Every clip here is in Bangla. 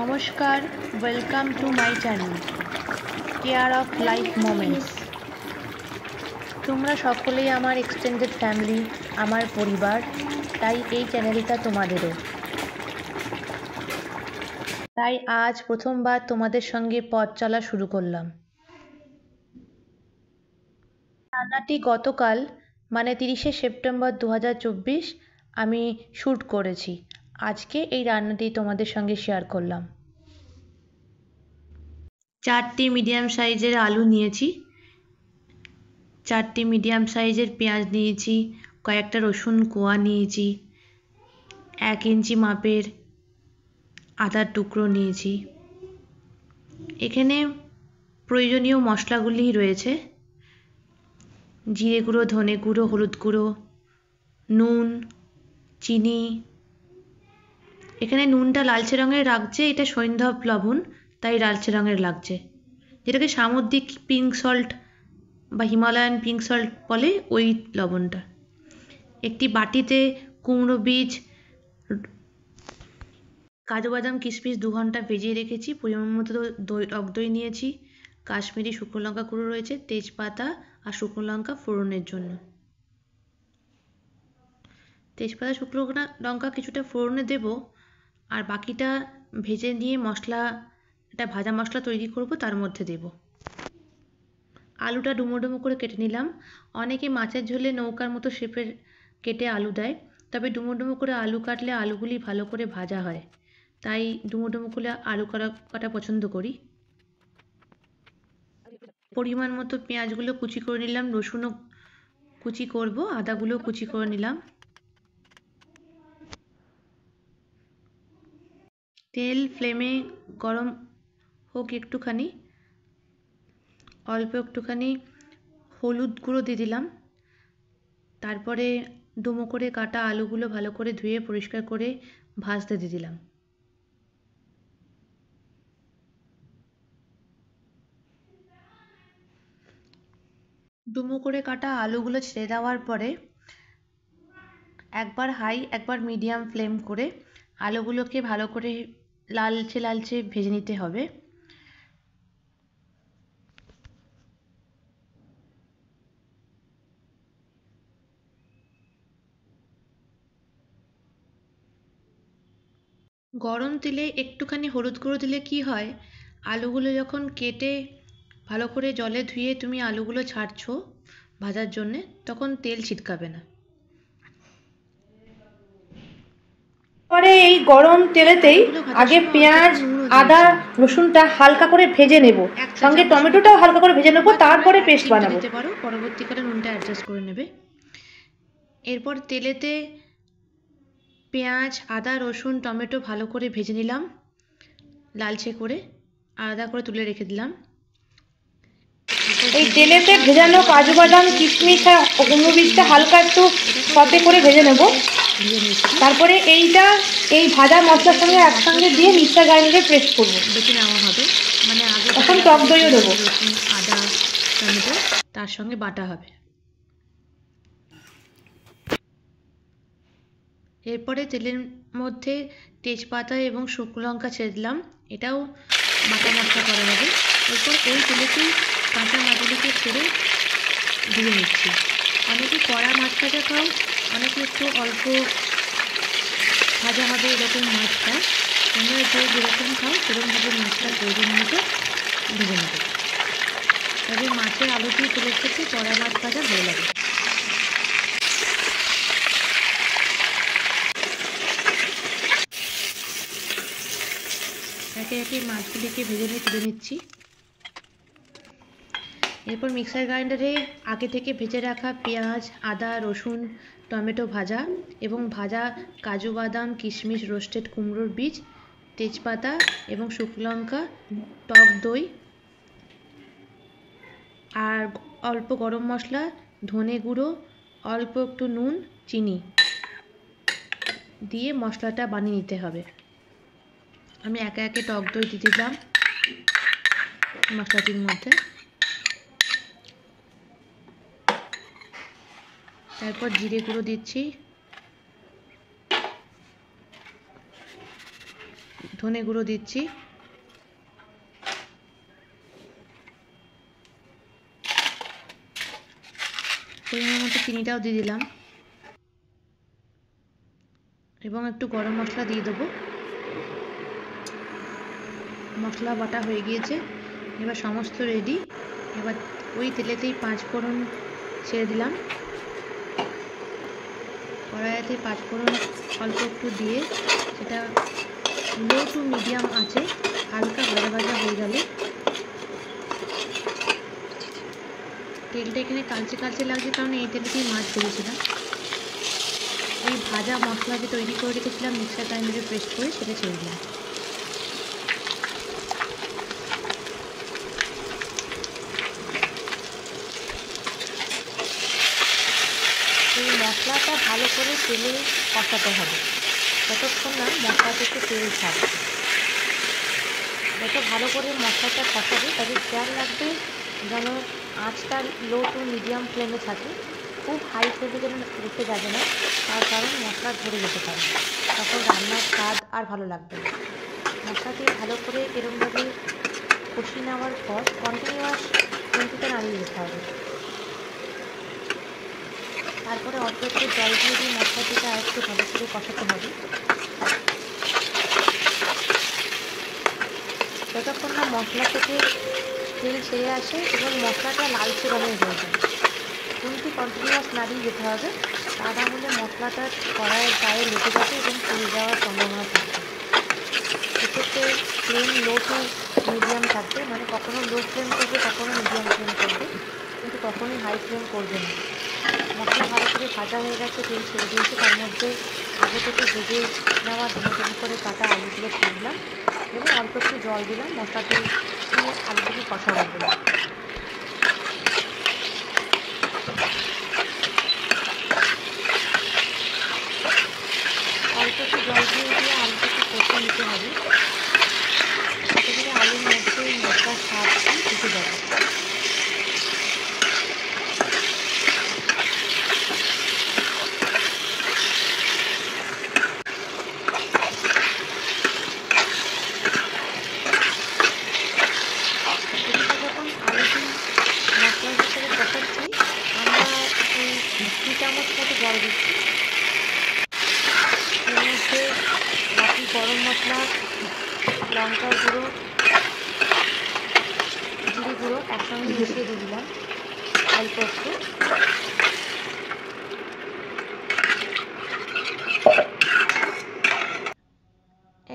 নমস্কার, welcome to my channel care of life moments. তোমরা সকলেই আমার এক্সটেন্ডেড ফ্যামিলি, আমার পরিবার, তাই এই চ্যানেলটা তোমাদেরও। তাই আজ প্রথমবার তোমাদের সঙ্গে পথ চলা শুরু করলাম। রান্নাটি গতকাল মানে 30শে সেপ্টেম্বর 2024 আমি শ্যুট করেছি। আজকে এই রান্নাটি তোমাদের সঙ্গে শেয়ার করলাম। 4টি মিডিয়াম সাইজের আলু নিয়েছি, 4টি মিডিয়াম সাইজের পেঁয়াজ নিয়েছি, কয়েকটা রসুন কোয়া নিয়েছি, 1 ইঞ্চি মাপের আদার টুকরো নিয়েছি। এখানে প্রয়োজনীয় মশলাগুলি রয়েছে: জিরে গুঁড়ো, ধনে গুঁড়ো, হলুদ গুঁড়ো, নুন, চিনি। এখানে নুনটা লালচে রঙের লাগছে, এটা সৈন্ধব লবণ, তাই লালচে রঙের লাগছে, যেটাকে সামুদ্রিক পিঙ্ক সল্ট বা হিমালয়ান পিঙ্ক সল্ট বলে, ওই লবণটা। একটি বাটিতে কুমড়ো বীজ, কাজু বাদাম কিশমিশ 2 ঘন্টা ভিজিয়ে রেখেছি, পরিমাণ মতো টক দই নিয়েছি, কাশ্মীরি শুকনো লঙ্কা গুঁড়ো রয়েছে, তেজপাতা আর শুকনো লঙ্কা ফোড়নের জন্য। তেজপাতা শুকনো লঙ্কা কিছুটা ফোড়নে দেব, আর বাকিটা ভেজে নিয়ে মশলা, একটা ভাজা মশলা তৈরি করব, তার মধ্যে দেব। আলুটা ডুমো ডুমো করে কেটে নিলাম। অনেকে মাছের ঝোলে নৌকার মতো শেপের কেটে আলু দেয়, তবে ডুমো ডুমো করে আলু কাটলে আলুগুলি ভালো করে ভাজা হয়, তাই ডুমো ডুমো করে আলু কাটা পছন্দ করি। পরিমাণ মতো পেঁয়াজগুলো কুচি করে নিলাম, রসুনও কুচি করব, আদাগুলো কুচি করে নিলাম। তেল ফ্লেমে গরম হোক একটুখানি, অল্প একটুখানি হলুদ গুঁড়ো দিয়ে দিলাম, তারপরে ডুমো করে কাটা আলুগুলো ভালো করে ধুয়ে পরিষ্কার করে ভাজতে দিয়ে দিলাম। ডুমো করে কাটা আলুগুলো ছেড়ে দেওয়ার পরে একবার হাই একবার মিডিয়াম ফ্লেম করে আলুগুলোকে ভালো করে লালচে লালচে ভেজে নিতে হবে। গরম তেলে একটুখানি হলুদ গুঁড়ো দিলে কি হয়, আলুগুলো যখন কেটে ভালো করে জলে ধুয়ে তুমি আলুগুলো ছাড়ছো ভাজার জন্যে, তখন তেল ছিটকাবে না। পরে এই গরম তেলেতেই আগে পেঁয়াজ, আদা, রসুনটা হালকা করে ভেজে নেব, সঙ্গে টমেটোটাও হালকা করে ভেজে নেব, তারপরে পেস্ট বানাবো। দিতে পারো, পরবর্তীকালে নুনটা অ্যাডজাস্ট করে নেবে। এরপর তেলেতে পেঁয়াজ, আদা, রসুন, টমেটো ভালো করে ভেজে নিলাম লালচে করে, আলাদা করে তুলে রেখে দিলাম। এই তেলেতে ভেজানো কাজু বাদাম কিশমিশ আর কুমড়ো বীজটা হালকা একটু সতে করে ভেজে নেব, তারপরে এই ভাজা মশলার সঙ্গে একসঙ্গে দিয়ে মিক্সার গ্রাইন্ডারে পেস্ট করবো। বেটে নেওয়া হবে, মানে আগে এখন টক দইও দেবো, রসুন, আদা, টমেটো তার সঙ্গে বাটা হবে। এরপরে তেলের মধ্যে তেজপাতা এবং শুকনো লঙ্কা ছেড়ে দিলাম, এটাও বাটা মশলা করা হবে। এরপর ওই তেলেতেই কাঁচা মাছগুলিকে ছেড়ে দিয়ে নিচ্ছি। অনেকে কড়া মাছ ভাজা খাও, অনেকে একটু অল্প ভাজা হবে এরকম মাছটা। তোমরা যেরকম খাও সেরকমভাবে মাছটা প্রয়োজন মতো ভেজে নেবে, তবে মাছের আলু দিয়ে তেলের ক্ষেত্রে কড়া মাছ ভাজা ভালো লাগে। একে একে মাছগুলিকে ভেজে নিয়ে তুলে নিচ্ছি। এরপর মিক্সার গ্রাইন্ডারে আগে থেকে ভেজে রাখা পেঁয়াজ, আদা, রসুন, টমেটো ভাজা এবং ভাজা কাজু বাদাম কিশমিশ, রোস্টেড কুমড়োর বীজ, তেজপাতা এবং শুকনো লঙ্কা, টক দই আর অল্প গরম মশলা, ধনে গুঁড়ো, অল্প একটু নুন, চিনি দিয়ে মশলাটা বানিয়ে নিতে হবে। আমি একে একে টক দই দিয়ে দিলাম মশলাটির মধ্যে, তারপর জিরে গুঁড়ো দিচ্ছি, ধনে গুঁড়ো দিচ্ছি, পরিমাণ মতো চিনিটাও দিয়ে দিলাম এবং একটু গরম মশলা দিয়ে দেবো। মশলা বাটা হয়ে গিয়েছে, এবার সমস্ত রেডি। এবার ওই তেলেতেই 5 ফোড়ন ছেড়ে দিলাম। কড়াইতে 5 ফোড়ন অল্প একটু দিয়ে সেটা লো টু মিডিয়াম আছে হালকা ভাজা ভাজা হয়ে গেলে, তেলটা এখানে কালচে কালচে লাগছে কারণ এই তেলেতেই মাছ ভেজেছিলাম। ওই ভাজা মশলা যে তৈরি করে রেখেছিলাম মিক্সার গ্রাইন্ডারে পেস্ট করে সেটা ছেড়ে দিলাম। এই মশলাটা ভালো করে তেলে কষাতে হবে যতক্ষণ না মশলা থেকে তেল ছাড়বে। যত ভালো করে মশলাটা কষাবে তবে খেয়াল রাখবে যেন আঁচটা লো টু মিডিয়াম ফ্লেমে থাকে, খুব হাই ফ্লেমে যেন উঠে যাবে না, তার কারণ মশলা ধরে যেতে পারে, তখন রান্নার স্বাদ আর ভালো লাগবে না। মশলাটি ভালো করে এরকমভাবে কষিয়ে নেওয়ার পর কন্টিনিউয়াস কিন্তু নাড়িয়ে যেতে হবে। তারপরে অল্প একটু জল দিয়ে দিয়ে মশলাটিকে আর একটু ভালো করে কষাতে হবে যতক্ষণ না মশলা থেকে তেল ছেড়ে আসে এবং মশলাটা লালচে রঙের হয়ে যায়। কিন্তু কন্টিনিউয়াস নাড়িয়ে যেতে হবে, তা না হলে মশলাটা কড়াইয়ের গায়ে লেগে যাবে এবং পুড়ে যাওয়ার সম্ভাবনা থাকবে। সেক্ষেত্রে ফ্লেম লো টু মিডিয়াম থাকবে, মানে কখনো লো ফ্লেম করবে কখনো মিডিয়াম ফ্লেম করবে, কিন্তু কখনোই হাই ফ্লেম করবে না। মশলা ভালো করে ভাজা হয়ে গেছে, তেল ছেড়ে দিয়েছে, তার মধ্যে আগে থেকে ভেজে নেওয়া ধনে করে কাটা আলুগুলো ছড়লাম এবং অল্প একটু জল দিলাম মশলাটি দিয়ে আলুগুলি কষাবো বলে। অল্প একটু জল দিয়ে দিয়ে আলুটাকে কষে নিতে হবে, তাতে করে আলুর মধ্যে মশলার স্বাদটি ঢুকে যাবে। যখন আলুটি মশলার ভিতরে কষাচ্ছি আমরা এই 2 চামচ মতো জল দিচ্ছি। এর মধ্যে বাকি গরম মশলা, লঙ্কার গুঁড়ো, জিরে গুঁড়ো একসঙ্গে মিশিয়ে দিয়ে দিলাম অল্প একটু।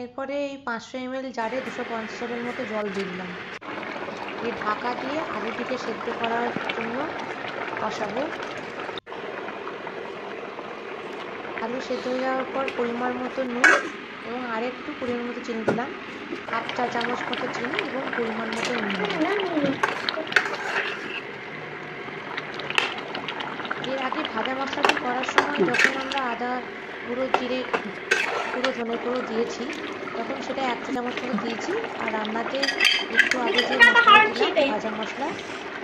এরপরে এই 500 ml জারে 250 ml মতো জল দিয়ে দিলাম। এই ঢাকা দিয়ে আলুটিকে সেদ্ধ করার জন্য কষাবো। আলু সেদ্ধ হয়ে যাওয়ার পর পরিমাণ মতো নুন এবং আরেকটু পরিমাণ মতো চিনি দিলাম, 1/2 চা চামচ মতো চিনি এবং পরিমাণ মতো নুন দিলাম। এর আগে ভাজা মশলাটি করার সময় যখন আমরা আদা গুঁড়ো, জিরে গুঁড়ো, ধনে গুঁড়ো দিয়েছি তখন সেটা 1 চা চামচ মতো দিয়েছি, আর রান্নাতে একটু আগে যে মশলা দিলাম ভাজা মশলা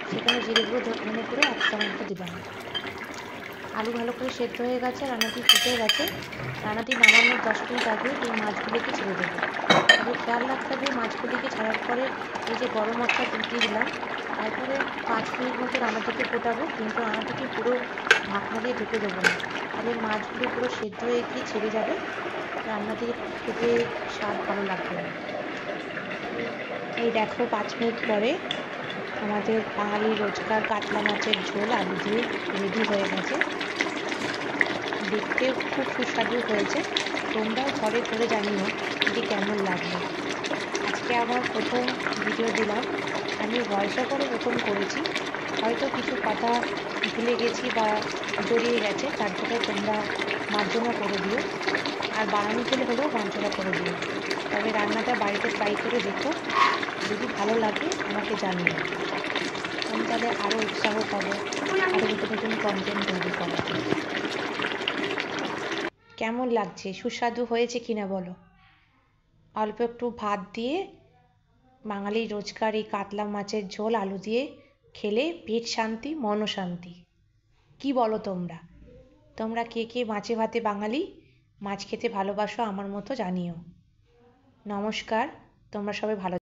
সেখানে জিরে গুঁড়ো, ধনে গুঁড়ো 1 চামচ মতো দিলাম। আলু ভালো করে সেদ্ধ হয়ে গেছে, রান্নাটি ফুটে গেছে। রান্নাটি নামানোর 10 মিনিট আগে এই মাছগুলিকে ছেড়ে দেবো। তবে খেয়াল রাখতে হবে মাছগুলিকে ছাড়ার পরে এই যে গরম মশলা দিয়ে দিলাম, তারপরে 5 মিনিট মতো রান্নাটিকে ফোটাবো, কিন্তু রান্নাটিকে পুরো ঢাকনা দিয়ে ঢেকে দেবো না, তাহলে মাছগুলো পুরো সেদ্ধ হয়ে গিয়ে ছেড়ে যাবে, রান্নাটি খেতে স্বাদ ভালো লাগবে না। এই দেখো 5 মিনিট পরে আমাদের বাঙালি রোজকার কাতলা মাছের ঝোল আলু দিয়ে রেডি হয়ে গেছে। দেখতেও খুব সুস্বাদু হয়েছে। তোমরাও ঘরে করে জানিও এটি কেমন লাগলো। আজকে আমার প্রথম ভিডিও দিলাম, আমি ভয়েস ওভারে প্রথম করেছি, হয়তো কিছু কথা ভুলে গেছি বা জড়িয়ে গেছে, তার জন্য তোমরা মার্জনা করে দিও, আর বানানো গেলে হলেও মার্জনা করে দিও। তবে রান্নাটা বাড়িতে ট্রাই করে দেখো, যদি ভালো লাগে আমাকে জানিও, আমি তাহলে আরও উৎসাহ পাবো আরও নতুন নতুন কন্টেন্ট তৈরি করার। কেমন লাগছে, সুস্বাদু হয়েছে কিনা বলো। অল্প একটু ভাত দিয়ে বাঙালি রোজকার এই কাতলা মাছের ঝোল আলু দিয়ে খেলে পেট শান্তি মনও শান্তি। কি বলো তোমরা? তোমরা কে কে মাছে ভাতে বাঙালি, মাছ খেতে ভালোবাসো আমার মতো জানিও। নমস্কার, তোমরা সবাই ভালো